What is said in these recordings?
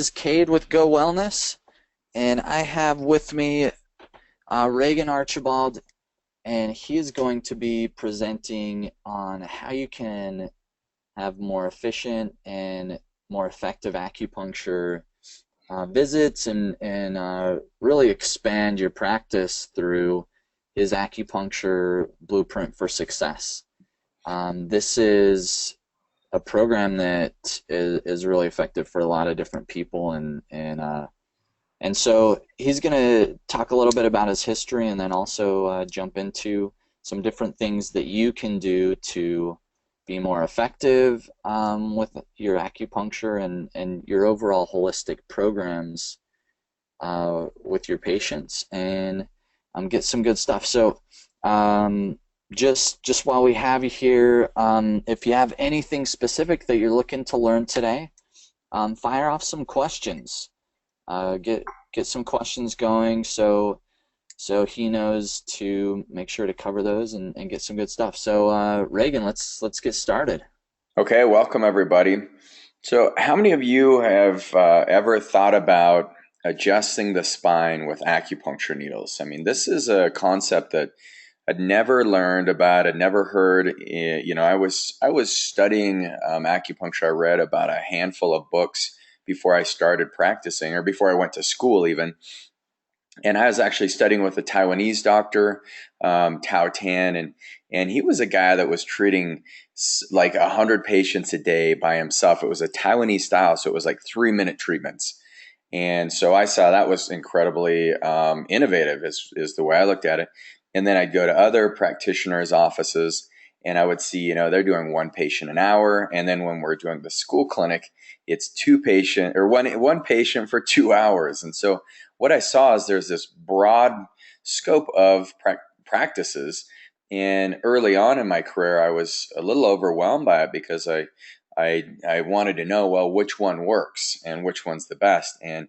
This is Cade with Go Wellness, and I have with me Regan Archibald, and he is going to be presenting on how you can have more efficient and more effective acupuncture visits and really expand your practice through his Acupuncture Blueprint for Success. This is a program that is really effective for a lot of different people and so he's going to talk a little bit about his history and then also jump into some different things that you can do to be more effective with your acupuncture and your overall holistic programs with your patients and get some good stuff. So just while we have you here, if you have anything specific that you're looking to learn today, fire off some questions. Get some questions going so he knows to make sure to cover those and get some good stuff. So Reagan, let's get started. Okay, welcome everybody. So how many of you have ever thought about adjusting the spine with acupuncture needles? I mean, this is a concept that I'd never learned about, I'd never heard. I was studying acupuncture. I read about a handful of books before I started practicing, or before I went to school even. And I was actually studying with a Taiwanese doctor, Tao Tan, and he was a guy that was treating like 100 patients a day by himself. It was a Taiwanese style, so it was like 3-minute treatments. And so I saw that was incredibly innovative, is the way I looked at it. And then I'd go to other practitioners' offices, and I would see, they're doing one patient an hour. And then when we're doing the school clinic, it's one patient for 2 hours. And so what I saw is there's this broad scope of practices. And early on in my career, I was a little overwhelmed by it because I wanted to know, well, which one works and which one's the best. And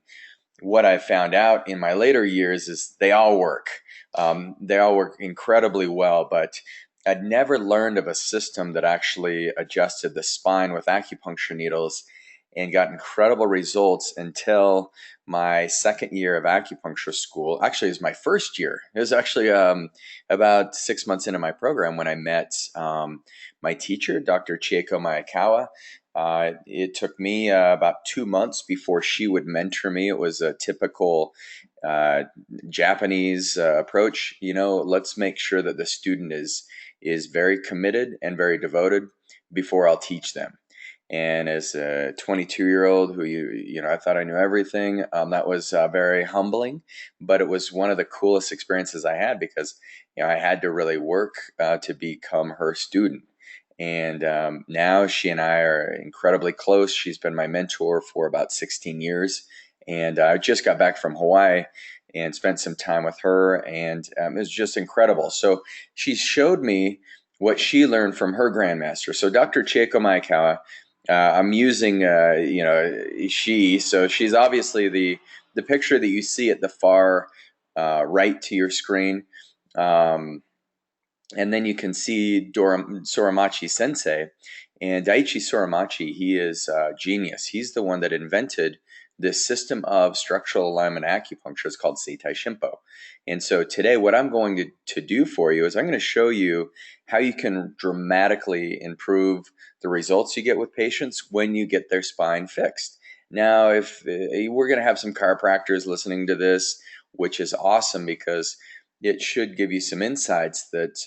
what I found out in my later years is they all work. They all work incredibly well, but I'd never learned of a system that actually adjusted the spine with acupuncture needles and got incredible results until my second year of acupuncture school. Actually, it was my first year. It was actually about 6 months into my program when I met my teacher, Dr. Chieko Maekawa. It took me about 2 months before she would mentor me. It was a typical Japanese approach. Let's make sure that the student is very committed and very devoted before I'll teach them. And as a 22-year-old who I thought I knew everything, that was very humbling, but it was one of the coolest experiences I had because I had to really work to become her student. And now she and I are incredibly close. She's been my mentor for about 16 years. And I just got back from Hawaii and spent some time with her. And it was just incredible. So she showed me what she learned from her grandmaster. So Dr. Chieko Maekawa, I'm using, she. So she's obviously the picture that you see at the far right to your screen. And then you can see Soramachi Sensei. And Daiichi Soramachi, he is a genius. He's the one that invented this system of structural alignment acupuncture. It's called Setai Shinpo. And so today what I'm going to do for you is I'm going to show you how you can dramatically improve the results you get with patients when you get their spine fixed. Now, if we're going to have some chiropractors listening to this, which is awesome because it should give you some insights that,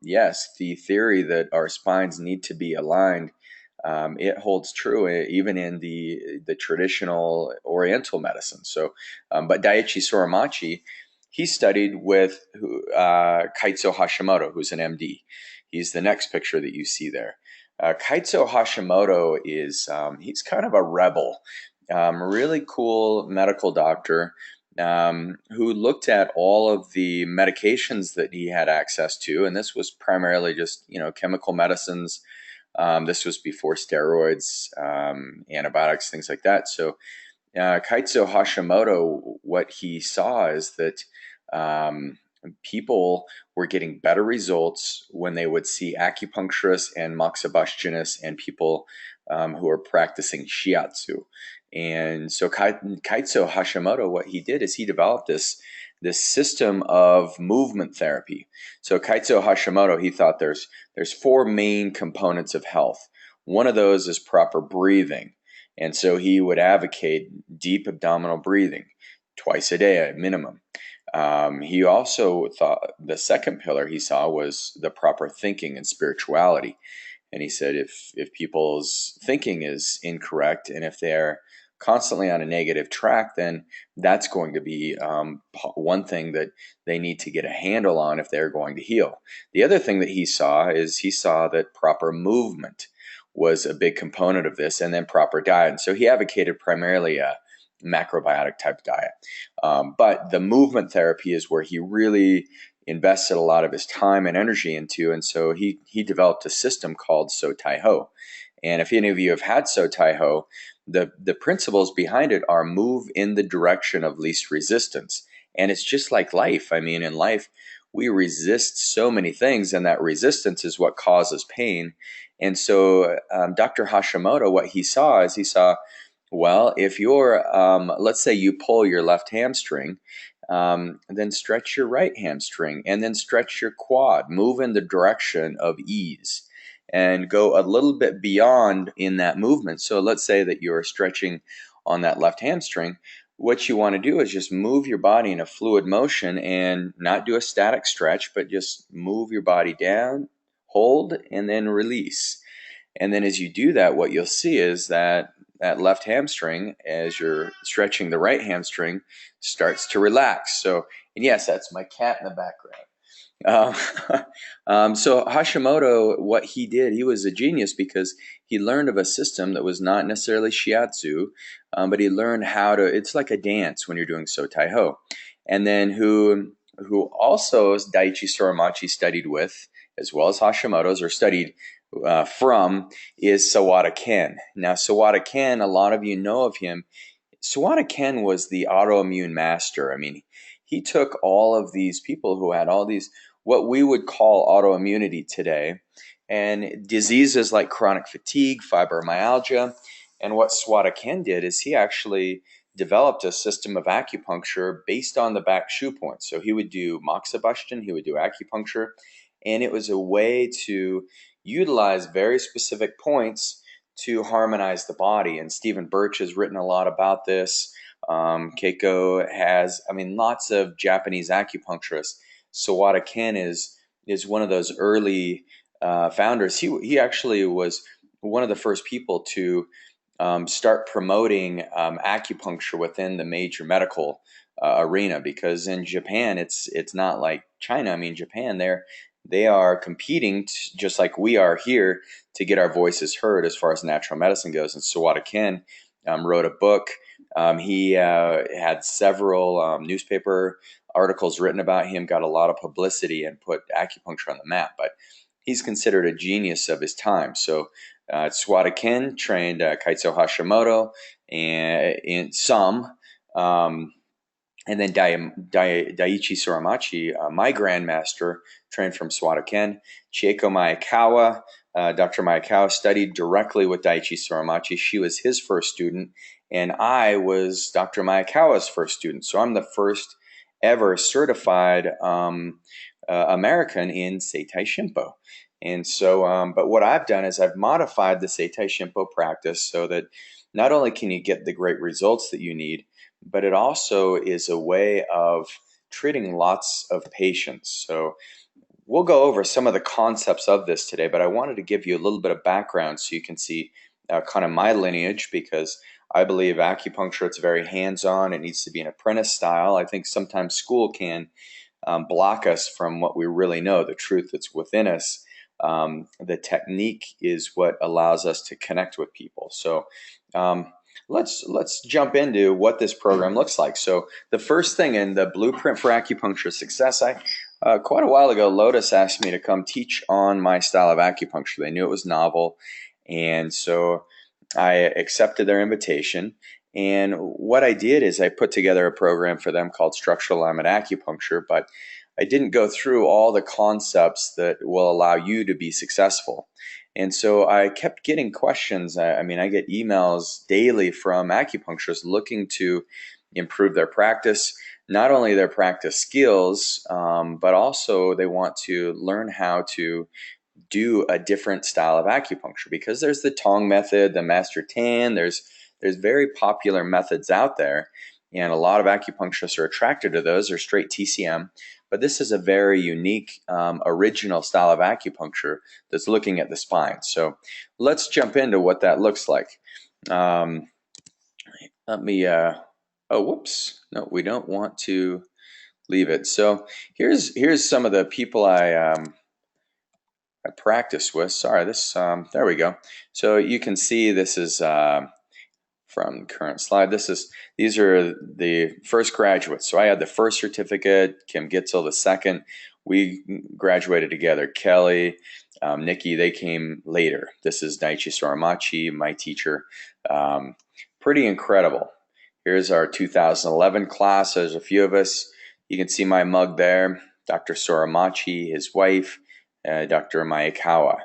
yes, the theory that our spines need to be aligned, it holds true even in the traditional Oriental medicine. So, but Daiichi Soramachi, he studied with Kaitsu Hashimoto, who's an MD. He's the next picture that you see there. Kaitsu Hashimoto he's kind of a rebel, really cool medical doctor who looked at all of the medications that he had access to. And this was primarily just, chemical medicines. This was before steroids, antibiotics, things like that. So Kaitsu Hashimoto, what he saw is that people were getting better results when they would see acupuncturists and moxibustion and people who are practicing shiatsu. And so Kaitso Hashimoto, what he did is he developed this system of movement therapy. So Kaitso Hashimoto, he thought there's four main components of health. One of those is proper breathing. And so he would advocate deep abdominal breathing twice a day at minimum. He also thought the second pillar he saw was the proper thinking and spirituality. And he said if people's thinking is incorrect and if they're constantly on a negative track, then that's going to be one thing that they need to get a handle on if they're going to heal. The other thing that he saw is he saw that proper movement was a big component of this, and then proper diet. And so he advocated primarily a macrobiotic type diet. But the movement therapy is where he really invested a lot of his time and energy into. And so he developed a system called Setai Ho. And if any of you have had Setai Ho, the principles behind it are move in the direction of least resistance. And it's just like life. I mean, in life, we resist so many things, and that resistance is what causes pain. And so Dr. Hashimoto, what he saw is well, if you're, let's say you pull your left hamstring, then stretch your right hamstring and then stretch your quad. Move in the direction of ease and go a little bit beyond in that movement. So let's say that you're stretching on that left hamstring. What you want to do is just move your body in a fluid motion and not do a static stretch, but just move your body down, hold, and then release. And then as you do that, what you'll see is that left hamstring, as you're stretching the right hamstring, starts to relax. So, and yes, that's my cat in the background. So Hashimoto, what he did, he was a genius because he learned of a system that was not necessarily shiatsu, but he learned how to, it's like a dance when you're doing Setai Ho. And then who also Daiichi Soromachi studied with, as well as Hashimoto's, or studied from, is Sawada Ken. Now, Sawada Ken, a lot of you know of him. Sawada Ken was the autoimmune master. I mean, he took all of these people who had all these, what we would call autoimmunity today, and diseases like chronic fatigue, fibromyalgia. And what Sawada Ken did is he actually developed a system of acupuncture based on the back shu points. So he would do moxibustion, he would do acupuncture, and it was a way to utilize very specific points to harmonize the body. And Stephen Birch has written a lot about this. Keiko has, I mean, lots of Japanese acupuncturists. Sawada Ken is one of those early founders. He actually was one of the first people to start promoting acupuncture within the major medical arena, because in Japan it's not like China. I mean, Japan, they are competing just like we are here to get our voices heard as far as natural medicine goes. And Sawada Ken wrote a book. He had several newspaper articles written about him, got a lot of publicity, and put acupuncture on the map. But he's considered a genius of his time. So Sawada Ken trained Kaitso Hashimoto and in some. And then Daiichi Soromachi, my grandmaster, trained from Sawada Ken. Chieko Maekawa, Dr. Maekawa studied directly with Daiichi Soromachi. She was his first student, and I was Dr. Maekawa's first student. So I'm the first ever certified American in Setai Shinpo. And so, but what I've done is I've modified the Setai Shinpo practice so that not only can you get the great results that you need, but it also is a way of treating lots of patients. So we'll go over some of the concepts of this today, but I wanted to give you a little bit of background so you can see kind of my lineage, because I believe acupuncture, it's very hands-on. It needs to be an apprentice style. I think sometimes school can block us from what we really know, the truth that's within us. The technique is what allows us to connect with people. So let's jump into what this program looks like. So the first thing in the Blueprint for Acupuncture Success, quite a while ago, Lotus asked me to come teach on my style of acupuncture. They knew it was novel, and so I accepted their invitation. And what I did is I put together a program for them called Structural Alignment Acupuncture, but I didn't go through all the concepts that will allow you to be successful. And so I kept getting questions. I mean, I get emails daily from acupuncturists looking to improve their practice, not only their practice skills, but also they want to learn how to do a different style of acupuncture, because there's the Tong method, the Master Tan, there's very popular methods out there, and a lot of acupuncturists are attracted to those, or straight TCM. But this is a very unique, original style of acupuncture that's looking at the spine. So let's jump into what that looks like. Let me, oh, whoops. No, we don't want to leave it. So here's some of the people I practice with. Sorry, this, there we go. So you can see this is from the current slide. These are the first graduates. So I had the first certificate, Kim Gitzel the second. We graduated together. Kelly, Nikki, they came later. This is Daichi Soramachi, my teacher. Pretty incredible. Here's our 2011 class. There's a few of us. You can see my mug there. Dr. Soramachi, his wife, Dr. Maekawa.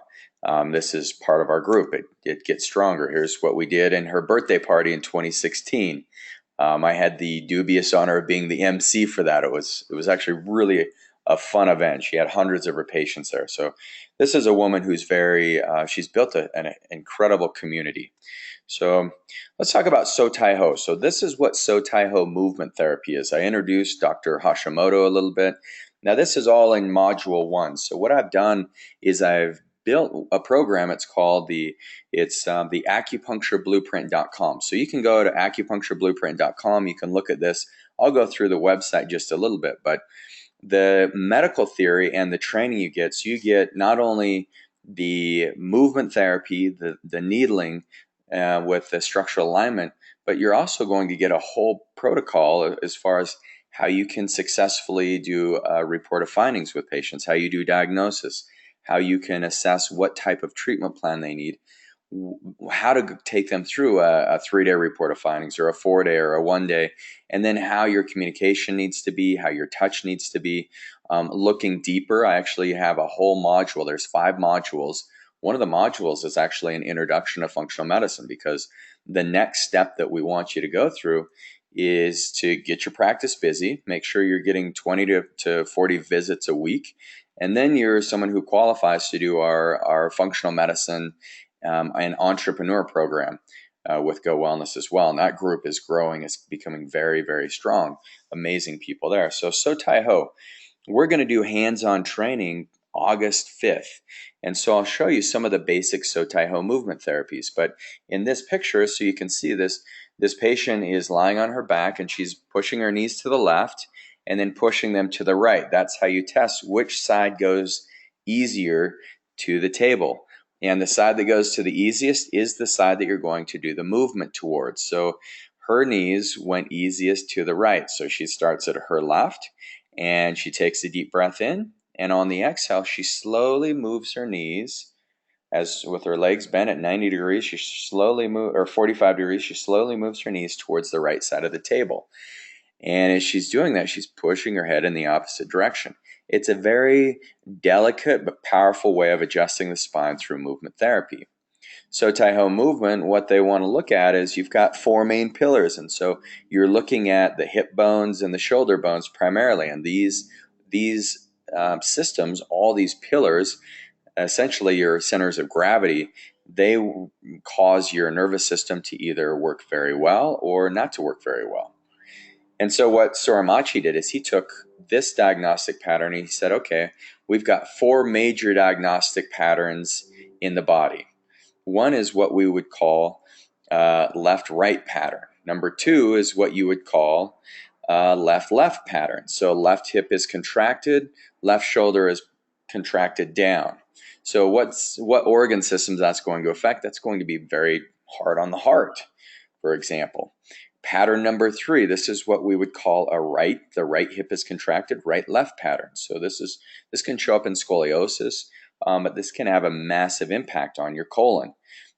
This is part of our group. It gets stronger. Here's what we did in her birthday party in 2016. I had the dubious honor of being the MC for that. It was actually really a fun event. She had hundreds of her patients there. So this is a woman who's she's built an incredible community. So let's talk about Setai Ho. So this is what Setai Ho movement therapy is. I introduced Dr. Hashimoto a little bit. Now this is all in module 1. So what I've done is I've built a program. It's called the acupunctureblueprint.com. So you can go to acupunctureblueprint.com. You can look at this. I'll go through the website just a little bit, but the medical theory and the training you get, so you get not only the movement therapy, the needling with the structural alignment, but you're also going to get a whole protocol as far as how you can successfully do a report of findings with patients, how you do diagnosis, how you can assess what type of treatment plan they need, how to take them through a 3-day report of findings or a 4-day or a 1-day, and then how your communication needs to be, how your touch needs to be. Looking deeper, I actually have a whole module. There's 5 modules. One of the modules is actually an introduction to functional medicine, because the next step that we want you to go through is to get your practice busy, make sure you're getting 20 to 40 visits a week, and then you're someone who qualifies to do our functional medicine and entrepreneur program with Go Wellness as well. And that group is growing. It's becoming very, very strong. Amazing people there. So Setai Ho, we're going to do hands-on training August 5th. And so I'll show you some of the basic Setai Ho movement therapies. But in this picture, so you can see this patient is lying on her back and she's pushing her knees to the left and then pushing them to the right. That's how you test which side goes easier to the table. And the side that goes to the easiest is the side that you're going to do the movement towards. So her knees went easiest to the right. So she starts at her left and she takes a deep breath in. And on the exhale, she slowly moves her knees, as with her legs bent at 90 degrees, she slowly or 45 degrees, she slowly moves her knees towards the right side of the table. And as she's doing that, she's pushing her head in the opposite direction. It's a very delicate but powerful way of adjusting the spine through movement therapy. Setai Ho movement, what they want to look at is you've got 4 main pillars. And so you're looking at the hip bones and the shoulder bones primarily. And these systems, all these pillars, essentially your centers of gravity, they cause your nervous system to either work very well or not to work very well. And so what Soramachi did is he took this diagnostic pattern and he said, okay, we've got 4 major diagnostic patterns in the body. One is what we would call left-right pattern. Number 2 is what you would call left-left pattern. So left hip is contracted, left shoulder is contracted down. So what organ systems that's going to affect? That's going to be very hard on the heart, for example. Pattern number 3, this is what we would call the right hip is contracted, right-left pattern. So this can show up in scoliosis, but this can have a massive impact on your colon.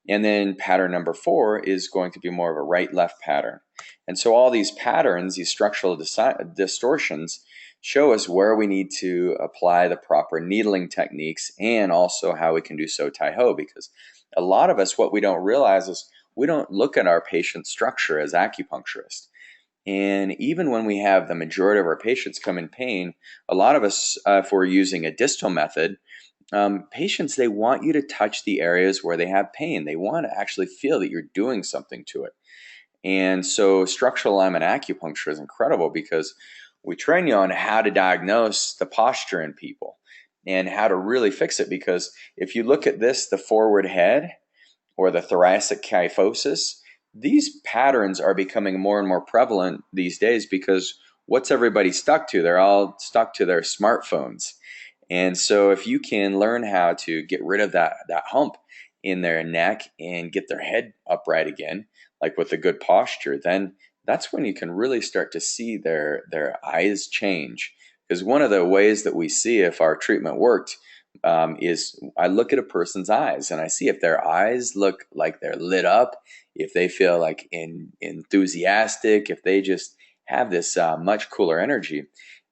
And then pattern number 4 is going to be more of a right-left pattern. And so all these patterns, these structural distortions, show us where we need to apply the proper needling techniques and also how we can do Setai Ho, because a lot of us, what we don't realize is we don't look at our patient structure as acupuncturists. And even when we have the majority of our patients come in pain, a lot of us, if we're using a distal method, patients, they want you to touch the areas where they have pain. They want to actually feel that you're doing something to it. And so structural alignment acupuncture is incredible because we train you on how to diagnose the posture in people and how to really fix it. Because if you look at this, the forward head or the thoracic kyphosis, these patterns are becoming more and more prevalent these days because what's everybody stuck to? They're all stuck to their smartphones. And so if you can learn how to get rid of that hump in their neck and get their head upright again, like with a good posture, then that's when you can really start to see their eyes change. Because one of the ways that we see if our treatment worked is I look at a person's eyes and I see if their eyes look like they're lit up, if they feel like enthusiastic, if they just have this much cooler energy,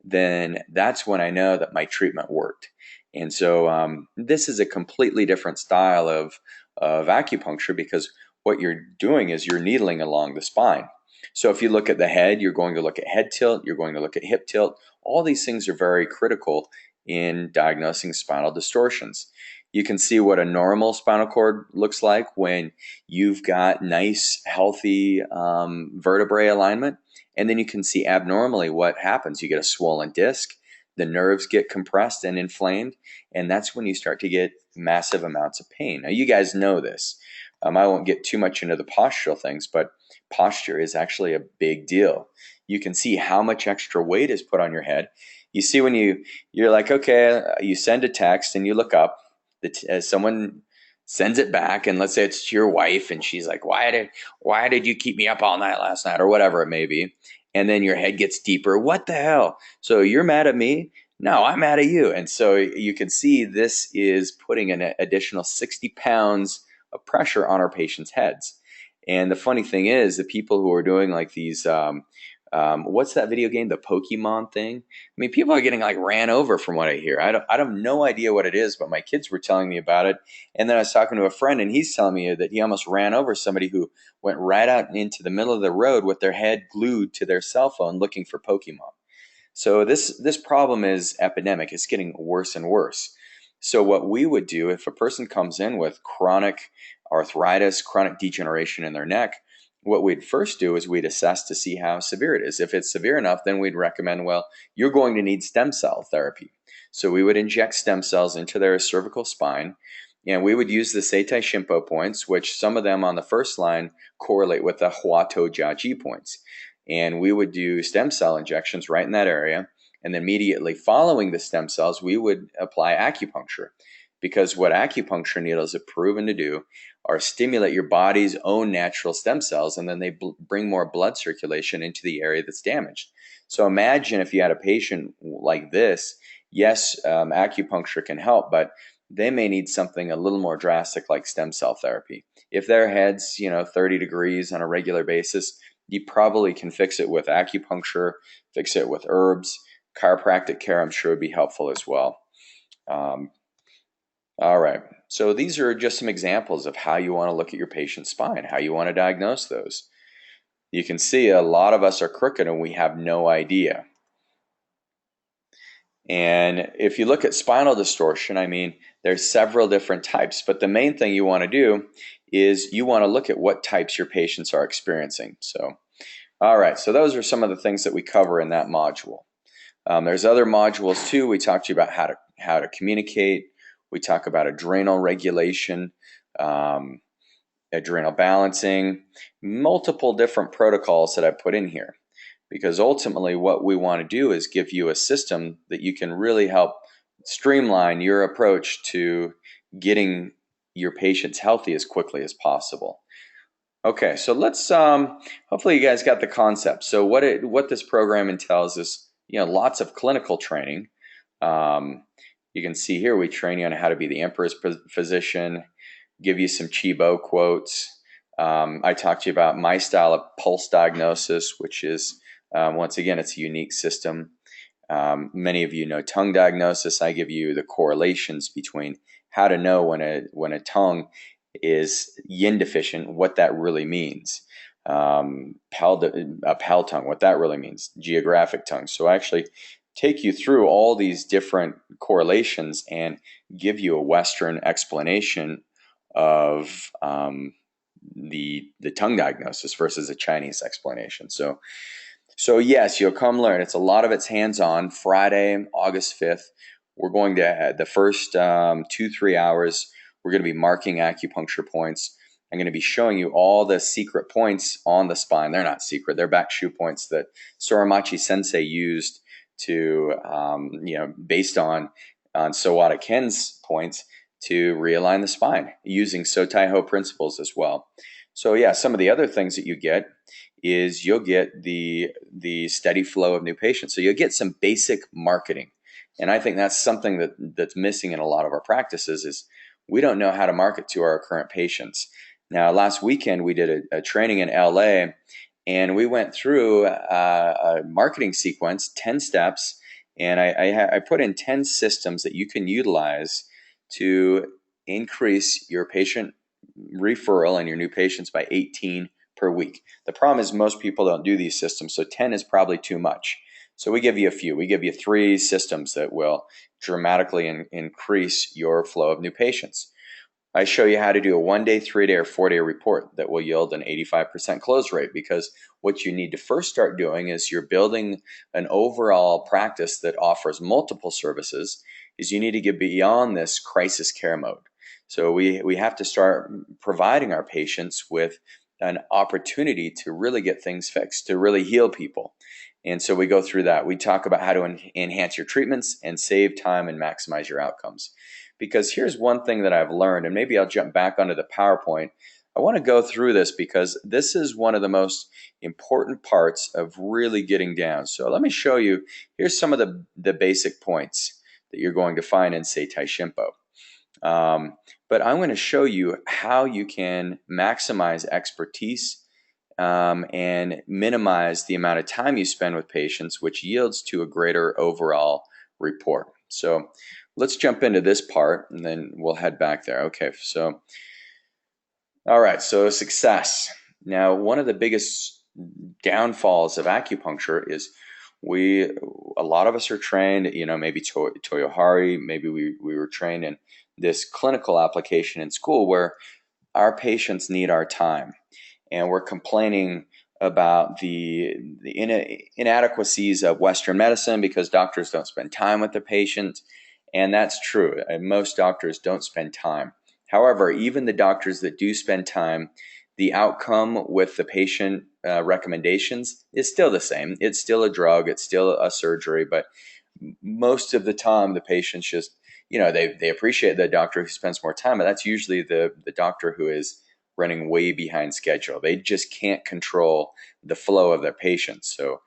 then that's when I know that my treatment worked. And so this is a completely different style of acupuncture because what you're doing is you're needling along the spine. So if you look at the head, you're going to look at head tilt, you're going to look at hip tilt. All these things are very critical in diagnosing spinal distortions. You can see what a normal spinal cord looks like when you've got nice, healthy vertebrae alignment. And then you can see abnormally what happens. You get a swollen disc, the nerves get compressed and inflamed, and that's when you start to get massive amounts of pain. Now, you guys know this. I won't get too much into the postural things, but posture is actually a big deal. You can see how much extra weight is put on your head. You see when you're like, okay, you send a text and you look up, someone sends it back, and let's say it's to your wife, and she's like, why did you keep me up all night last night, or whatever it may be, and then your head gets deeper. What the hell? So you're mad at me? No, I'm mad at you. And so you can see this is putting an additional 60 pounds of pressure on our patients' heads. And the funny thing is, the people who are doing like these what's that video game, the Pokemon thing? I mean, people are getting like ran over from what I hear. I have no idea what it is, but my kids were telling me about it. And then I was talking to a friend, and he's telling me that he almost ran over somebody who went right out into the middle of the road with their head glued to their cell phone looking for Pokemon. So this problem is epidemic. It's getting worse and worse. So what we would do if a person comes in with chronic arthritis, chronic degeneration in their neck, what we'd first do is we'd assess to see how severe it is. If it's severe enough, then we'd recommend, well, you're going to need stem cell therapy. So we would inject stem cells into their cervical spine, and we would use the Setai Shinpo points, which some of them on the first line correlate with the Huato Jiaji points. And we would do stem cell injections right in that area. And then immediately following the stem cells, we would apply acupuncture. Because what acupuncture needles have proven to do are stimulate your body's own natural stem cells, and then they bring more blood circulation into the area that's damaged. So imagine if you had a patient like this. Yes, acupuncture can help, but they may need something a little more drastic like stem cell therapy. If their head's 30 degrees on a regular basis, you probably can fix it with acupuncture, fix it with herbs. Chiropractic care, I'm sure, would be helpful as well. All right. So these are just some examples of how you want to look at your patient's spine, how you want to diagnose those. You can see a lot of us are crooked and we have no idea. And if you look at spinal distortion, I mean, there's several different types, but the main thing you want to do is you want to look at what types your patients are experiencing. So, all right. So those are some of the things that we cover in that module. There's other modules too. We talked to you about how to communicate. We talk about adrenal regulation, adrenal balancing, multiple different protocols that I put in here. Because ultimately what we want to do is give you a system that you can really help streamline your approach to getting your patients healthy as quickly as possible. Okay, so let's hopefully you guys got the concept. So what this program entails is lots of clinical training. You can see here we train you on how to be the emperor's physician, give you some Chibo quotes. I talked to you about my style of pulse diagnosis, which is once again, it's a unique system. Many of you know tongue diagnosis. I give you the correlations between how to know when a tongue is yin deficient, what that really means. Pal tongue, what that really means. Geographic tongue. So I actually take you through all these different correlations and give you a Western explanation of the tongue diagnosis versus a Chinese explanation. So yes, you'll come learn. It's a lot of it's hands-on. Friday, August 5th, we're going to the first 2-3 hours. We're going to be marking acupuncture points. I'm going to be showing you all the secret points on the spine. They're not secret. They're back shu points that Soramachi Sensei used to, based on Sawada Ken's points to realign the spine using Sotai Ho principles as well. So yeah, some of the other things that you get is you'll get the steady flow of new patients. So you'll get some basic marketing. And I think that's something that's missing in a lot of our practices is we don't know how to market to our current patients. Now, last weekend, we did a training in LA, and we went through a marketing sequence, 10 steps, and I put in 10 systems that you can utilize to increase your patient referral and your new patients by 18 per week. The problem is most people don't do these systems, so 10 is probably too much. So we give you a few. We give you 3 systems that will dramatically increase your flow of new patients. I show you how to do a 1-day, 3-day, or 4-day report that will yield an 85% close rate, because what you need to first start doing is you're building an overall practice that offers multiple services, is you need to get beyond this crisis care mode. So we have to start providing our patients with an opportunity to really get things fixed, to really heal people. And so we go through that. We talk about how to enhance your treatments and save time and maximize your outcomes. Because here's one thing that I've learned, and maybe I'll jump back onto the PowerPoint. I want to go through this because this is one of the most important parts of really getting down. So let me show you, here's some of the basic points that you're going to find in Setai Shinpo. But I'm going to show you how you can maximize expertise and minimize the amount of time you spend with patients, which yields to a greater overall report. So let's jump into this part and then we'll head back there. Okay, so, all right, so success. Now, one of the biggest downfalls of acupuncture is a lot of us are trained, maybe Toyohari, maybe we were trained in this clinical application in school where our patients need our time. And we're complaining about the inadequacies of Western medicine because doctors don't spend time with the patient. And that's true. Most doctors don't spend time. However, even the doctors that do spend time, the outcome with the patient recommendations is still the same. It's still a drug. It's still a surgery. But most of the time, the patients just, they appreciate the doctor who spends more time. But that's usually the doctor who is running way behind schedule. They just can't control the flow of their patients. So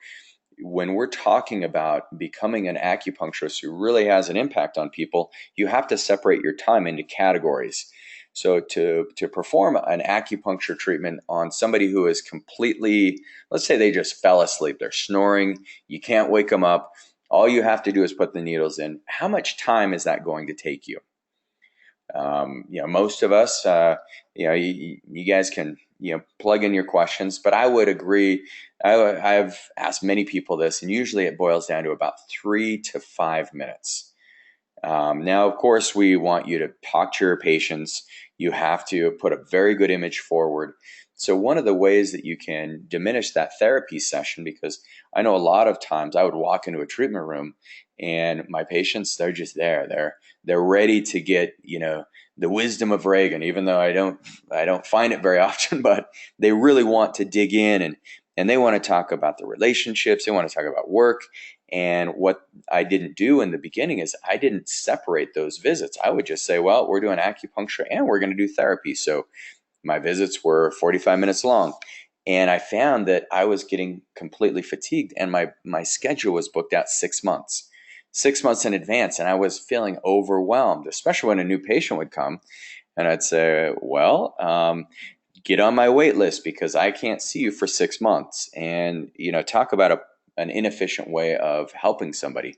when we're talking about becoming an acupuncturist who really has an impact on people, you have to separate your time into categories. So to perform an acupuncture treatment on somebody who is completely, let's say they just fell asleep, they're snoring, you can't wake them up, all you have to do is put the needles in. How much time is that going to take you? Most of us, you guys can, plug in your questions, but I would agree. I've asked many people this, and usually it boils down to about 3 to 5 minutes. Now, of course, we want you to talk to your patients. You have to put a very good image forward. So one of the ways that you can diminish that therapy session, because I know a lot of times I would walk into a treatment room and my patients, they're just there. They're ready to get, the wisdom of Regan, even though I don't find it very often, but they really want to dig in and they want to talk about the relationships. They want to talk about work. And what I didn't do in the beginning is I didn't separate those visits. I would just say, well, we're doing acupuncture and we're going to do therapy. So my visits were 45 minutes long. And I found that I was getting completely fatigued and my schedule was booked out 6 months. 6 months in advance, and I was feeling overwhelmed, especially when a new patient would come, and I'd say, well, get on my wait list because I can't see you for 6 months. And, talk about an inefficient way of helping somebody.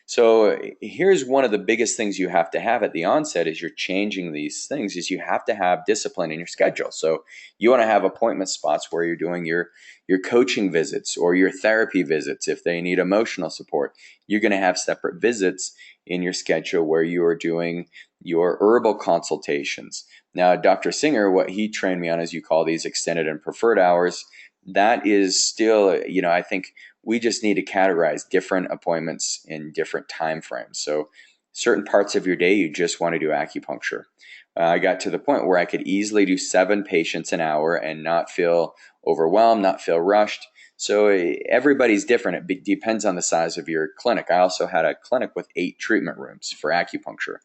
So here's one of the biggest things you have to have at the onset is you're changing these things is you have to have discipline in your schedule. So you want to have appointment spots where you're doing your coaching visits or your therapy visits. If they need emotional support, you're going to have separate visits in your schedule where you are doing your herbal consultations. Now, Dr. Singer, what he trained me on, as you call these extended and preferred hours, that is still, I think we just need to categorize different appointments in different time frames. So certain parts of your day, you just want to do acupuncture. I got to the point where I could easily do 7 patients an hour and not feel overwhelmed, not feel rushed. So everybody's different. It depends on the size of your clinic. I also had a clinic with 8 treatment rooms for acupuncture.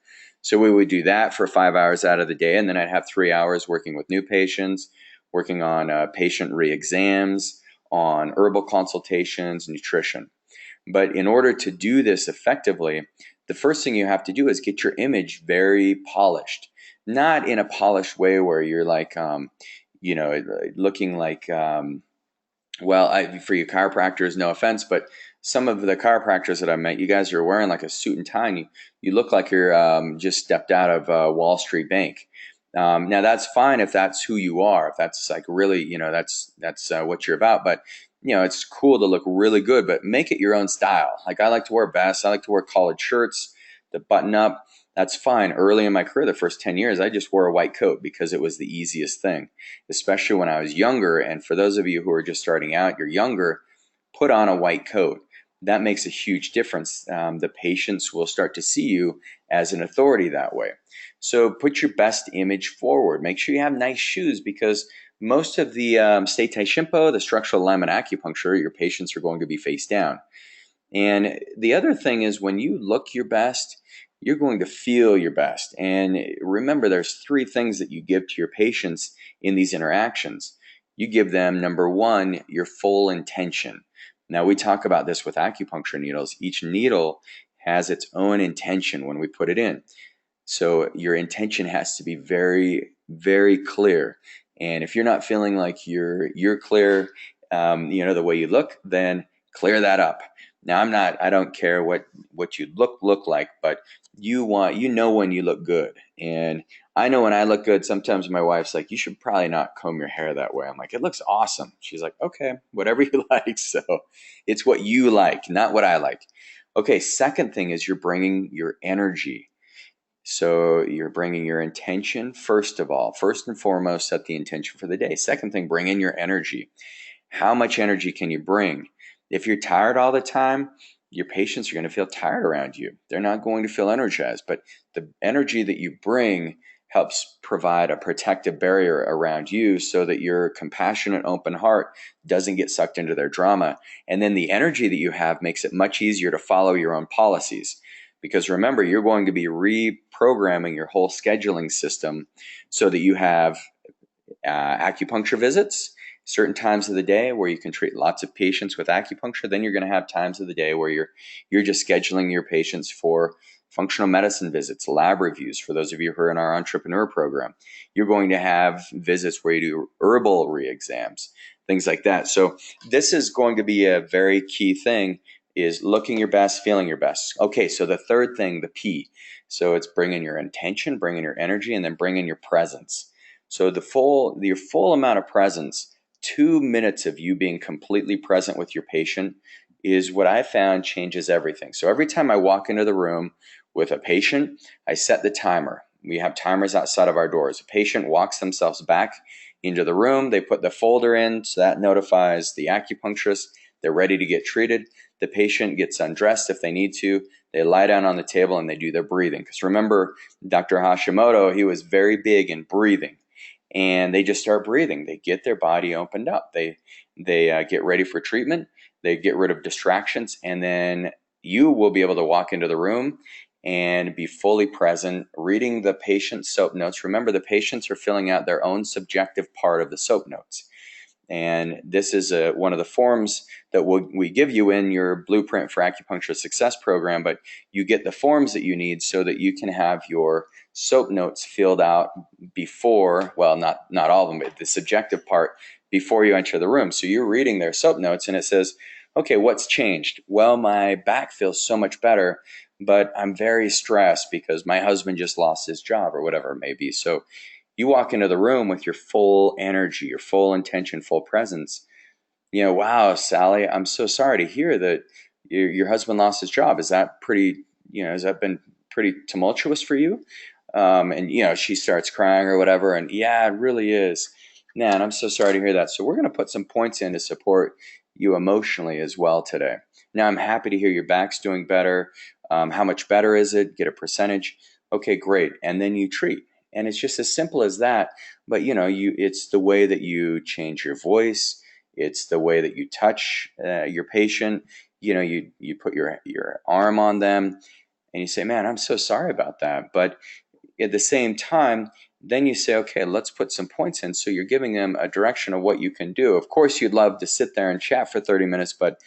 So we would do that for 5 hours out of the day, and then I'd have 3 hours working with new patients, working on patient re-exams, on herbal consultations, nutrition. But in order to do this effectively, the first thing you have to do is get your image very polished. Not in a polished way where you're like, looking like, for you chiropractors, no offense, but some of the chiropractors that I met, you guys are wearing like a suit and tie, and you look like you're just stepped out of Wall Street Bank. Now that's fine if that's who you are, if that's like really, that's what you're about. But it's cool to look really good, but make it your own style. Like I like to wear vests, I like to wear collared shirts, the button up. That's fine. Early in my career, the first 10 years, I just wore a white coat because it was the easiest thing, especially when I was younger. And for those of you who are just starting out, you're younger, put on a white coat. That makes a huge difference. The patients will start to see you as an authority that way. So put your best image forward. Make sure you have nice shoes because most of the Setai Shinpo, the structural alignment acupuncture, your patients are going to be face down. And the other thing is when you look your best, you're going to feel your best. And remember, there's 3 things that you give to your patients in these interactions. You give them, number 1, your full intention. Now, we talk about this with acupuncture needles. Each needle has its own intention when we put it in. So your intention has to be very, very clear. And if you're not feeling like you're clear, the way you look, then clear that up. Now, I don't care what you look like, but when you look good. And I know when I look good, sometimes my wife's like, you should probably not comb your hair that way. I'm like, it looks awesome. She's like, okay, whatever you like. So it's what you like, not what I like. Okay, second thing is you're bringing your energy. So you're bringing your intention, first of all. First and foremost, set the intention for the day. Second thing, bring in your energy. How much energy can you bring? If you're tired all the time, your patients are going to feel tired around you. They're not going to feel energized. But the energy that you bring helps provide a protective barrier around you so that your compassionate, open heart doesn't get sucked into their drama. And then the energy that you have makes it much easier to follow your own policies. Because remember, you're going to be reprogramming your whole scheduling system so that you have acupuncture visits, certain times of the day where you can treat lots of patients with acupuncture. Then you're going to have times of the day where you're just scheduling your patients for functional medicine visits, lab reviews. For those of you who are in our entrepreneur program, you're going to have visits where you do herbal re-exams, things like that. So this is going to be a very key thing, is looking your best, feeling your best. Okay, so the third thing, the P. So it's bringing your intention, bringing your energy, and then bringing your presence. So your full amount of presence, 2 minutes of you being completely present with your patient is what I found changes everything. So every time I walk into the room with a patient, I set the timer. We have timers outside of our doors. A patient walks themselves back into the room. They put the folder in, so that notifies the acupuncturist they're ready to get treated. The patient gets undressed if they need to. They lie down on the table and they do their breathing. Because remember, Dr. Hashimoto, he was very big in breathing. And they just start breathing. They get their body opened up. They get ready for treatment. They get rid of distractions. And then you will be able to walk into the room and be fully present, reading the patient's SOAP notes. Remember, the patients are filling out their own subjective part of the SOAP notes. And this is one of the forms that we give you in your Blueprint for Acupuncture Success program, but you get the forms that you need so that you can have your SOAP notes filled out before, well, not all of them, but the subjective part before you enter the room. So you're reading their SOAP notes and it says, Okay, what's changed? Well, my back feels so much better, but I'm very stressed because my husband just lost his job or whatever it may be. So you walk into the room with your full energy, your full intention, full presence. Wow, Sally, I'm so sorry to hear that your husband lost his job. Is that pretty, has that been pretty tumultuous for you? And, she starts crying or whatever. And yeah, it really is. Man, I'm so sorry to hear that. So we're going to put some points in to support you emotionally as well today. Now, I'm happy to hear your back's doing better. How much better is it? Get a percentage. Okay, great. And then you treat. And it's just as simple as that. But, it's the way that you change your voice. It's the way that you touch your patient. You put your arm on them and you say, man, I'm so sorry about that. But at the same time, then you say, okay, let's put some points in. So you're giving them a direction of what you can do. Of course, you'd love to sit there and chat for 30 minutes, but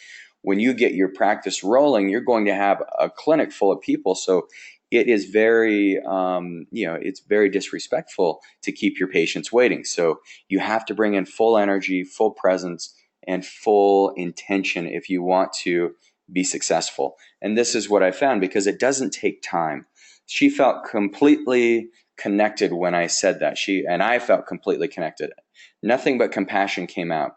when you get your practice rolling, you're going to have a clinic full of people. So it is very, it's very disrespectful to keep your patients waiting. So you have to bring in full energy, full presence, and full intention if you want to be successful. And this is what I found, because it doesn't take time. She felt completely connected when I said that. And I felt completely connected. Nothing but compassion came out.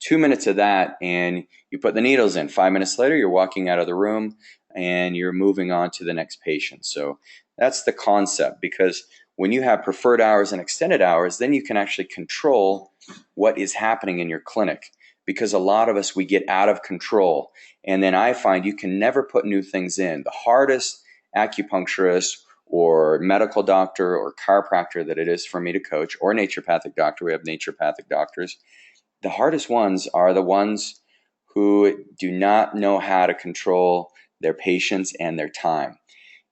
2 minutes of that, and you put the needles in. 5 minutes later, you're walking out of the room and you're moving on to the next patient. So that's the concept, because when you have preferred hours and extended hours, then you can actually control what is happening in your clinic. Because a lot of us, we get out of control. And then I find you can never put new things in. The hardest acupuncturist or medical doctor or chiropractor that it is for me to coach, or naturopathic doctor, we have naturopathic doctors, the hardest ones are the ones who do not know how to control their patients and their time.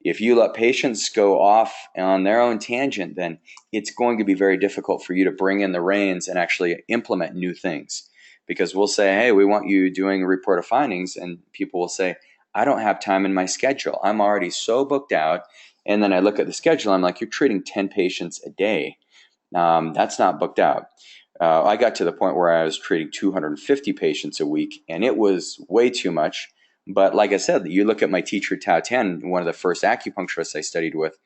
If you let patients go off on their own tangent, then it's going to be very difficult for you to bring in the reins and actually implement new things. Because we'll say, hey, we want you doing a report of findings, and people will say, I don't have time in my schedule. I'm already so booked out. And then I look at the schedule, I'm like, you're treating 10 patients a day. That's not booked out. I got to the point where I was treating 250 patients a week, and it was way too much. But like I said, you look at my teacher, Tao Tian, one of the first acupuncturists I studied with,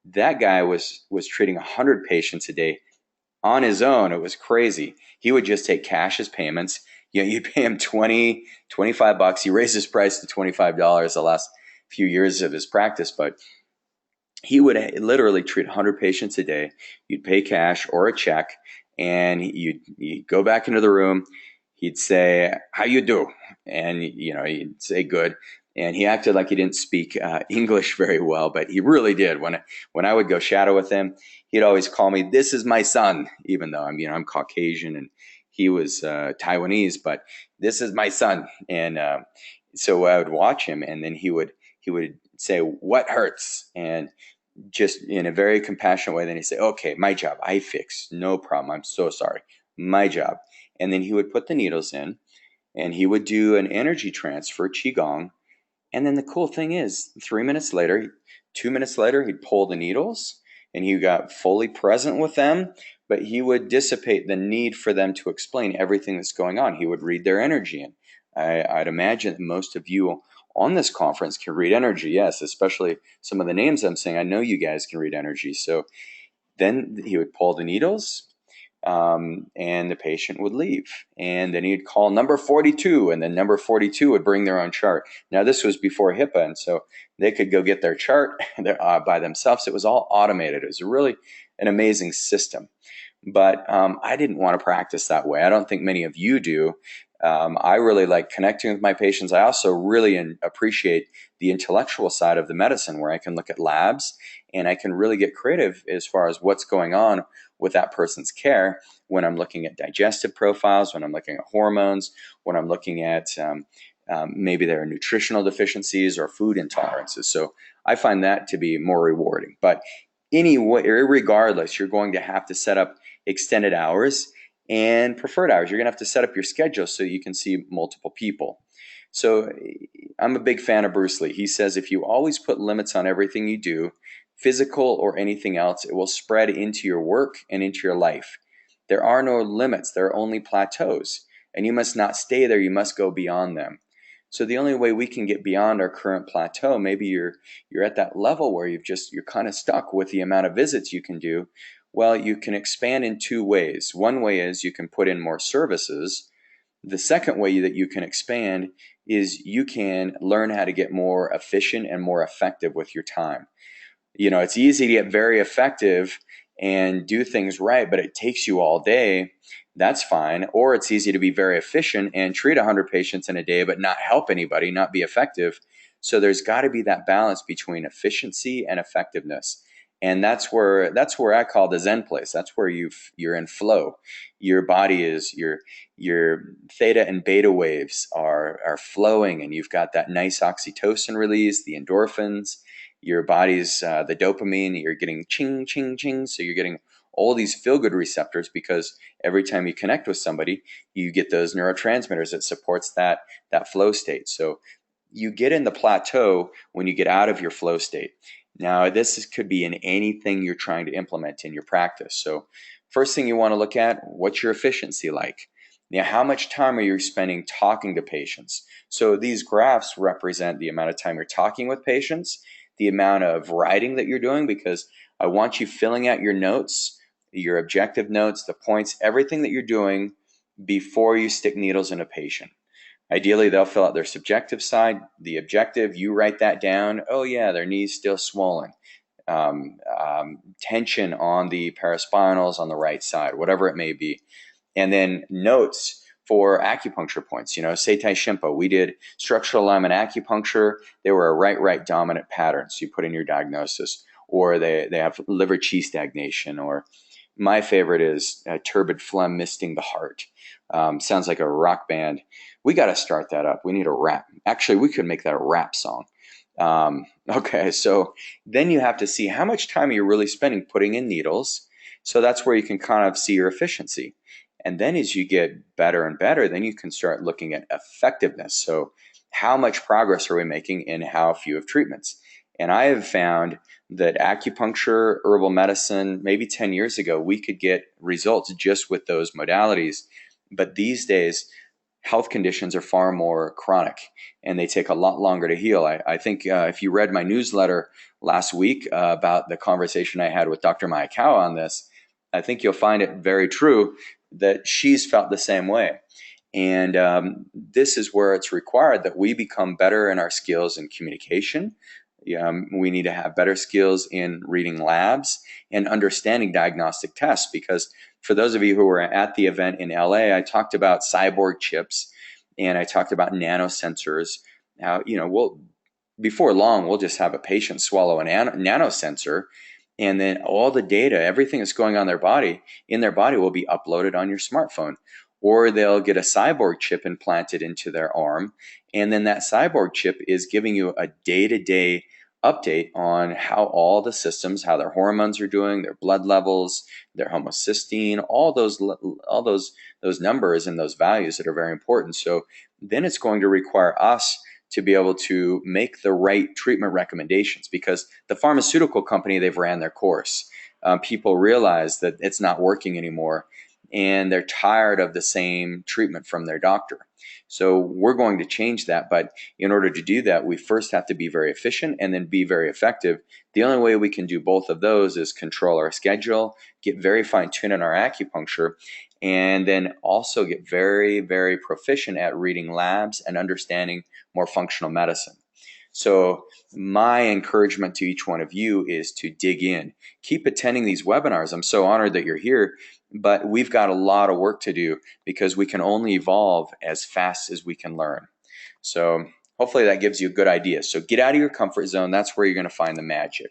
that guy was treating 100 patients a day on his own. It was crazy. He would just take cash as payments. You pay him 20, 25 bucks. He raised his price to $25 the last few years of his practice, but he would literally treat 100 patients a day. You'd pay cash or a check, and you'd go back into the room. He'd say, how you do? And, he'd say good. And he acted like he didn't speak English very well, but he really did. When I would go shadow with him, he'd always call me, this is my son, even though I'm Caucasian and he was Taiwanese, but this is my son. And so I would watch him, and then he would say, what hurts? And just in a very compassionate way, then he'd say, okay, my job, I fix, no problem. I'm so sorry. My job. And then he would put the needles in, and he would do an energy transfer, Qigong. And then the cool thing is, 3 minutes later, 2 minutes later, he'd pull the needles and he got fully present with them, but he would dissipate the need for them to explain everything that's going on. He would read their energy. And I'd imagine that most of you on this conference can read energy. Yes, especially some of the names I'm saying. I know you guys can read energy. So then he would pull the needles, and the patient would leave. And then he'd call number 42, and then number 42 would bring their own chart. Now, this was before HIPAA, and so they could go get their chart by themselves. It was all automated. It was really an amazing system. But I didn't want to practice that way. I don't think many of you do. I really like connecting with my patients. I also really appreciate the intellectual side of the medicine, where I can look at labs and I can really get creative as far as what's going on with that person's care, when I'm looking at digestive profiles, when I'm looking at hormones, when I'm looking at maybe there are nutritional deficiencies or food intolerances. So I find that to be more rewarding. But anyway, regardless, you're going to have to set up extended hours and preferred hours. You're going to have to set up your schedule so you can see multiple people. So I'm a big fan of Bruce Lee. He says, if you always put limits on everything you do, physical or anything else, it will spread into your work and into your life. There are no limits. There are only plateaus, and you must not stay there. You must go beyond them. So the only way we can get beyond our current plateau, maybe you're at that level where you're kind of stuck with the amount of visits you can do. Well, you can expand in two ways. One way is you can put in more services. The second way that you can expand is you can learn how to get more efficient and more effective with your time. It's easy to get very effective and do things right, but it takes you all day. That's fine. Or it's easy to be very efficient and treat 100 patients in a day, but not help anybody, not be effective. So there's got to be that balance between efficiency and effectiveness. And that's where I call the Zen Place. That's where you're in flow. Your body is your theta and beta waves are flowing, and you've got that nice oxytocin release, the endorphins. Your body's the dopamine. You're getting ching ching ching. So you're getting all these feel good receptors, because every time you connect with somebody, you get those neurotransmitters that supports that flow state. So you get in the plateau when you get out of your flow state. Now, could be in anything you're trying to implement in your practice. So first thing you want to look at, what's your efficiency like? Now, how much time are you spending talking to patients? So these graphs represent the amount of time you're talking with patients, the amount of writing that you're doing, because I want you filling out your notes, your objective notes, the points, everything that you're doing before you stick needles in a patient. Ideally, they'll fill out their subjective side. The objective, you write that down. Oh yeah, their knee's still swollen. Tension on the paraspinals on the right side, whatever it may be. And then notes for acupuncture points. Setai Shinpo, we did structural alignment acupuncture. They were a right dominant pattern. So you put in your diagnosis. Or they have liver qi stagnation. Or my favorite is turbid phlegm misting the heart. Sounds like a rock band. We got to start that up. We need a rap. Actually, we could make that a rap song. Okay, so then you have to see how much time you're really spending putting in needles. So that's where you can kind of see your efficiency. And then as you get better and better, then you can start looking at effectiveness. So how much progress are we making in how few of treatments? And I have found that acupuncture, herbal medicine, maybe 10 years ago, we could get results just with those modalities. But these days, health conditions are far more chronic, and they take a lot longer to heal. I think if you read my newsletter last week about the conversation I had with Dr. Maekawa on this, I think you'll find it very true that she's felt the same way. And this is where it's required that we become better in our skills in communication. We need to have better skills in reading labs and understanding diagnostic tests, because for those of you who were at the event in LA, I talked about cyborg chips and I talked about nanosensors. Now, before long, we'll just have a patient swallow a nanosensor, and then all the data, everything that's going on in their body will be uploaded on your smartphone. Or they'll get a cyborg chip implanted into their arm, and then that cyborg chip is giving you a day-to-day update on how all the systems, how their hormones are doing, their blood levels, their homocysteine, all those numbers and those values that are very important. So then it's going to require us to be able to make the right treatment recommendations, because the pharmaceutical company, they've ran their course. People realize that it's not working anymore, and they're tired of the same treatment from their doctor. So we're going to change that. But in order to do that, we first have to be very efficient and then be very effective. The only way we can do both of those is control our schedule, get very fine-tuned in our acupuncture, and then also get very, very proficient at reading labs and understanding more functional medicine. So my encouragement to each one of you is to dig in. Keep attending these webinars. I'm so honored that you're here, but we've got a lot of work to do, because we can only evolve as fast as we can learn. So hopefully that gives you a good idea. So get out of your comfort zone. That's where you're going to find the magic.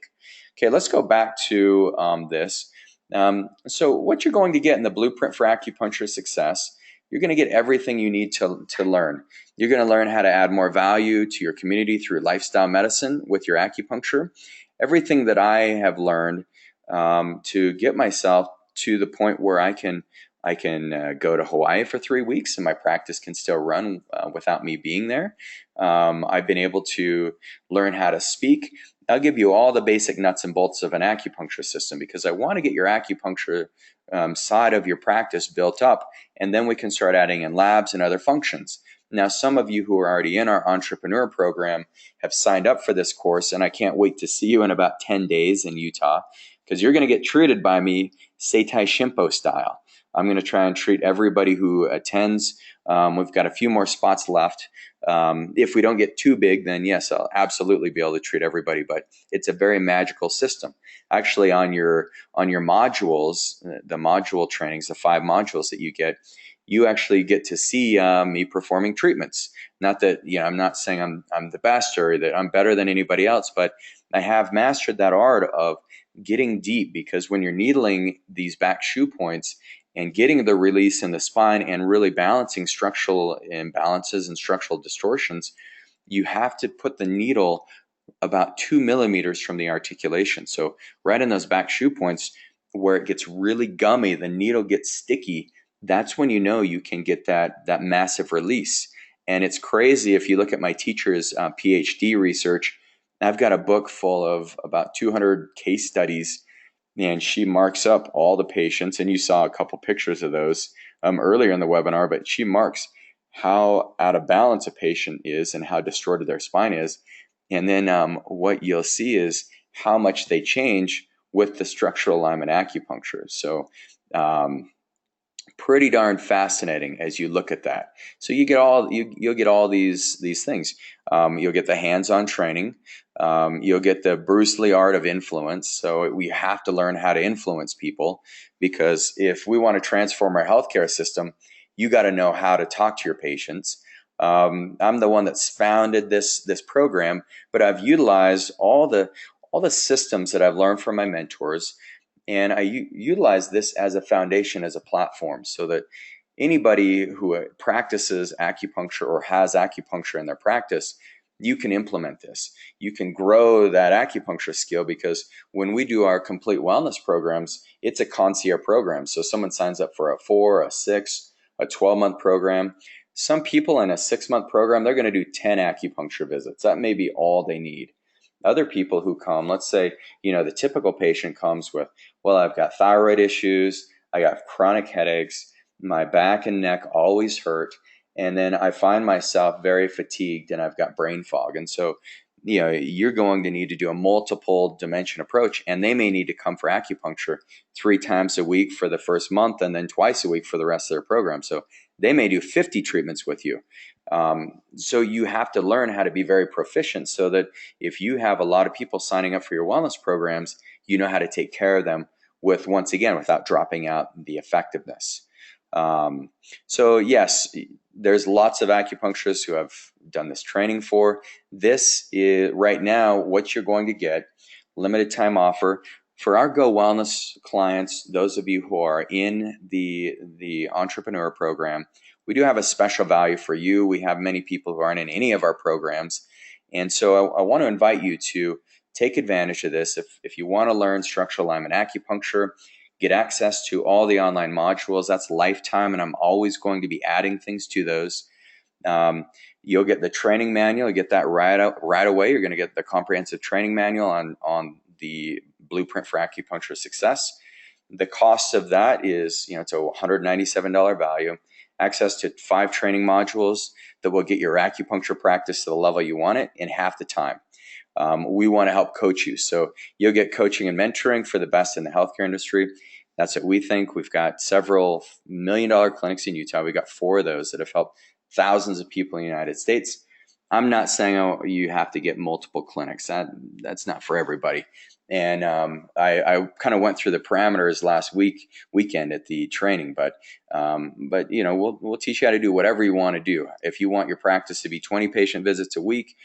Okay, let's go back to this. So what you're going to get in the Blueprint for Acupuncture Success, you're going to get everything you need to learn. You're going to learn how to add more value to your community through lifestyle medicine with your acupuncture. Everything that I have learned to get myself to the point where I can go to Hawaii for 3 weeks and my practice can still run without me being there. I've been able to learn how to speak. I'll give you all the basic nuts and bolts of an acupuncture system, because I want to get your acupuncture side of your practice built up, and then we can start adding in labs and other functions. Now, some of you who are already in our entrepreneur program have signed up for this course, and I can't wait to see you in about 10 days in Utah, because you're going to get treated by me Setai Shinpo style. I'm going to try and treat everybody who attends. We've got a few more spots left. If we don't get too big, then yes, I'll absolutely be able to treat everybody, but it's a very magical system. Actually, on your modules, the module trainings, the 5 modules that you get, you actually get to see me performing treatments. Not that, I'm not saying I'm the best or that I'm better than anybody else, but I have mastered that art of getting deep, because when you're needling these back shu points and getting the release in the spine and really balancing structural imbalances and structural distortions, you have to put the needle about 2 millimeters from the articulation. So right in those back shu points where it gets really gummy, the needle gets sticky, that's when you know you can get that massive release. And it's crazy if you look at my teacher's PhD research. I've got a book full of about 200 case studies, and she marks up all the patients. And you saw a couple pictures of those earlier in the webinar, but she marks how out of balance a patient is and how distorted their spine is. And then what you'll see is how much they change with the structural alignment acupuncture. So pretty darn fascinating as you look at that. So you get you'll get all these things. You'll get the hands-on training. You'll get the Bruce Lee art of influence. So we have to learn how to influence people, because if we want to transform our healthcare system, you got to know how to talk to your patients. I'm the one that's founded this program, but I've utilized all the systems that I've learned from my mentors, and I utilize this as a foundation, as a platform, so that anybody who practices acupuncture or has acupuncture in their practice, you can implement this. You can grow that acupuncture skill, because when we do our complete wellness programs, it's a concierge program. So someone signs up for a 4, a 6, a 12-month program. Some people in a 6-month program, they're going to do 10 acupuncture visits. That may be all they need. Other people who come, let's say, the typical patient comes with, well, I've got thyroid issues, I got chronic headaches, my back and neck always hurt, and then I find myself very fatigued and I've got brain fog. And so, you're going to need to do a multiple dimension approach, and they may need to come for acupuncture 3 times a week for the first month and then twice a week for the rest of their program. So they may do 50 treatments with you. So you have to learn how to be very proficient, so that if you have a lot of people signing up for your wellness programs, you know how to take care of them once again, without dropping out the effectiveness. So yes, there's lots of acupuncturists who have done this training for. This is right now what you're going to get, limited time offer. For our Go Wellness clients, those of you who are in the entrepreneur program, we do have a special value for you. We have many people who aren't in any of our programs. And so I want to invite you to take advantage of this. If you want to learn structural alignment acupuncture, get access to all the online modules. That's lifetime, and I'm always going to be adding things to those. You'll get the training manual. You get that right away. You're going to get the comprehensive training manual on the Blueprint for Acupuncture Success. The cost of that is, it's a $197 value. Access to 5 training modules that will get your acupuncture practice to the level you want it in half the time. We want to help coach you. So you'll get coaching and mentoring for the best in the healthcare industry. That's what we think. We've got several $1 million clinics in Utah. We've got 4 of those that have helped thousands of people in the United States. I'm not saying you have to get multiple clinics. That's not for everybody. And I kind of went through the parameters last weekend at the training, but we'll teach you how to do whatever you want to do. If you want your practice to be 20 patient visits a week,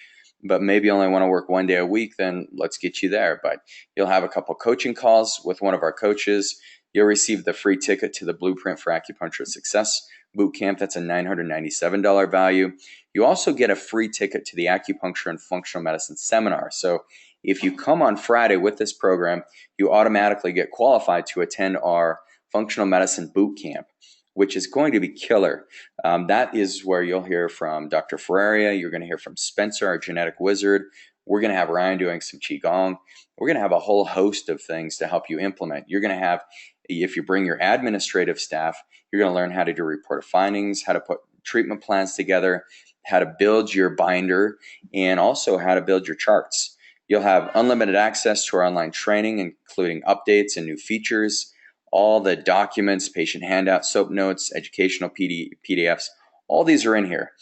but maybe only want to work 1 day a week, then let's get you there. But you'll have a couple coaching calls with one of our coaches. You'll receive the free ticket to the Blueprint for Acupuncture Success boot camp. That's a $997 value. You also get a free ticket to the Acupuncture and Functional Medicine Seminar. So if you come on Friday with this program, you automatically get qualified to attend our Functional Medicine Boot Camp, which is going to be killer. That is where you'll hear from Dr. Ferreira. You're going to hear from Spencer, our genetic wizard. We're going to have Ryan doing some Qigong. We're going to have a whole host of things to help you implement. You're going to have, if you bring your administrative staff, you're going to learn how to do report of findings, how to put treatment plans together, how to build your binder, and also how to build your charts. You'll have unlimited access to our online training, including updates and new features, all the documents, patient handouts, soap notes, educational PDFs. All these are in here.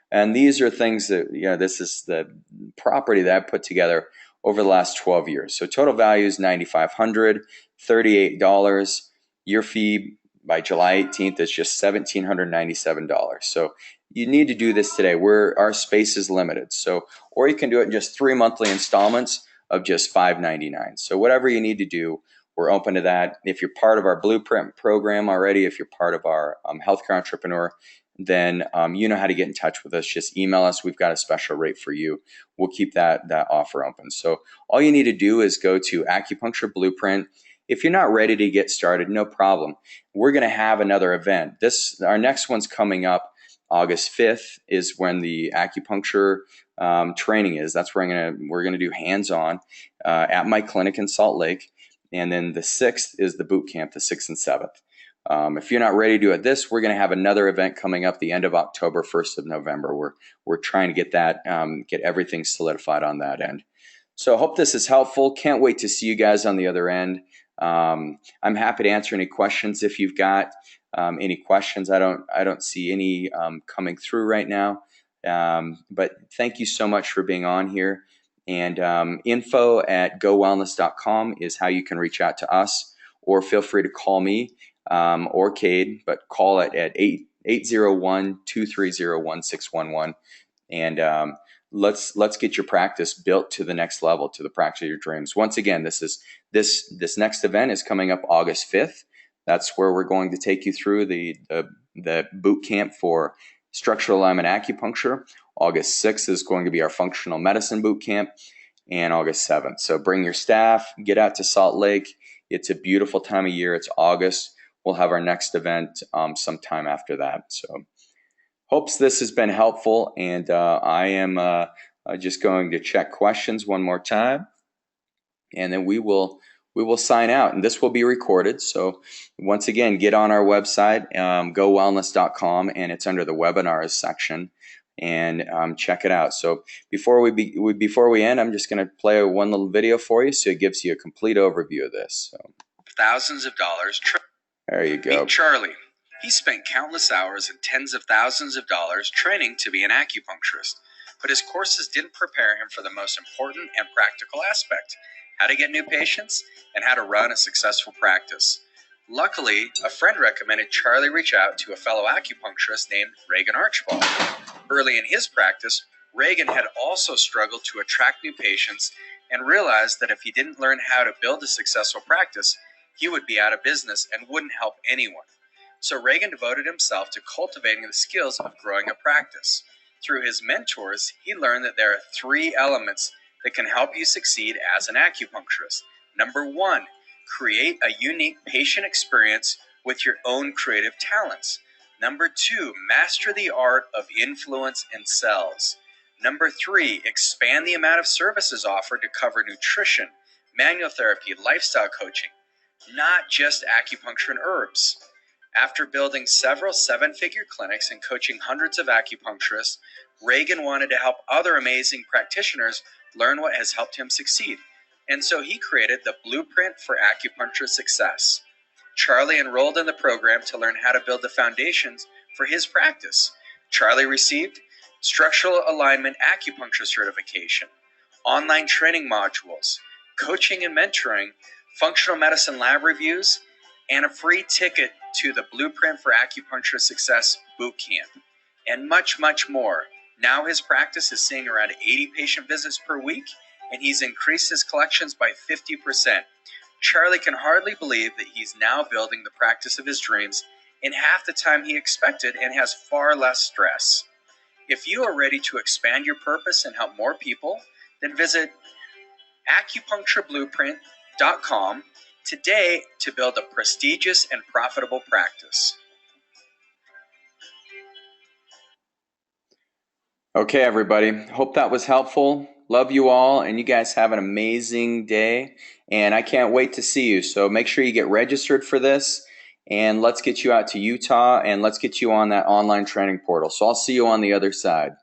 And these are things that, this is the property that I put together over the last 12 years. So total value is $9,500, $38. Your fee by July 18th is just $1,797. So you need to do this today. Our space is limited. So, or you can do it in just 3 monthly installments of just $599. So whatever you need to do, we're open to that. If you're part of our Blueprint program already, if you're part of our Healthcare Entrepreneur, then you know how to get in touch with us. Just email us. We've got a special rate for you. We'll keep that offer open. So all you need to do is go to Acupuncture Blueprint. If you're not ready to get started, no problem. We're going to have another event. Our next one's coming up August 5th is when the acupuncture training is. That's where we're gonna do hands-on at my clinic in Salt Lake. And then the 6th is the boot camp, the 6th and 7th. If you're not ready to do it we're going to have another event coming up the end of October, 1st of November. We're trying to get that, get everything solidified on that end. So I hope this is helpful. Can't wait to see you guys on the other end. I'm happy to answer any questions if you've got any questions. I don't see any coming through right now. But thank you so much for being on here. And info@gowellness.com is how you can reach out to us, or feel free to call me or Cade, but call it at 801-230-1611. And let's get your practice built to the next level, to the practice of your dreams. Once again, this next event is coming up August 5th. That's where we're going to take you through the boot camp for structural alignment acupuncture. August 6th is going to be our functional medicine boot camp, and August 7th. So bring your staff, get out to Salt Lake. It's a beautiful time of year. It's August. We'll have our next event sometime after that. So hopes this has been helpful, and I am just going to check questions one more time, and then we will sign out, and this will be recorded. So once again, get on our website, gowellness.com, and it's under the webinars section, and check it out. So before we end, I'm just going to play one little video for you, so it gives you a complete overview of this. So, thousands of dollars. There you go. Meet Charlie. He spent countless hours and tens of thousands of dollars training to be an acupuncturist, but his courses didn't prepare him for the most important and practical aspect: how to get new patients and how to run a successful practice. Luckily, a friend recommended Charlie reach out to a fellow acupuncturist named Regan Archibald. Early in his practice, Regan had also struggled to attract new patients and realized that if he didn't learn how to build a successful practice, he would be out of business and wouldn't help anyone. So Regan devoted himself to cultivating the skills of growing a practice. Through his mentors, he learned that there are 3 elements that can help you succeed as an acupuncturist. Number 1, create a unique patient experience with your own creative talents. Number 2, master the art of influence and sales. Number 3, expand the amount of services offered to cover nutrition, manual therapy, lifestyle coaching, not just acupuncture and herbs. After building several 7-figure clinics and coaching hundreds of acupuncturists, Regan wanted to help other amazing practitioners learn what has helped him succeed. And so he created the Blueprint for Acupuncture Success. Charlie enrolled in the program to learn how to build the foundations for his practice. Charlie received Structural Alignment Acupuncture Certification, online training modules, coaching and mentoring, functional medicine lab reviews, and a free ticket to the Blueprint for Acupuncture Success boot camp, and much, much more. Now his practice is seeing around 80 patient visits per week, and he's increased his collections by 50%. Charlie can hardly believe that he's now building the practice of his dreams in half the time he expected and has far less stress. If you are ready to expand your purpose and help more people, then visit acupunctureblueprint.com today to build a prestigious and profitable practice. Okay, everybody. Hope that was helpful. Love you all, and you guys have an amazing day. And I can't wait to see you. So make sure you get registered for this. and let's get you out to Utah, and let's get you on that online training portal. So I'll see you on the other side.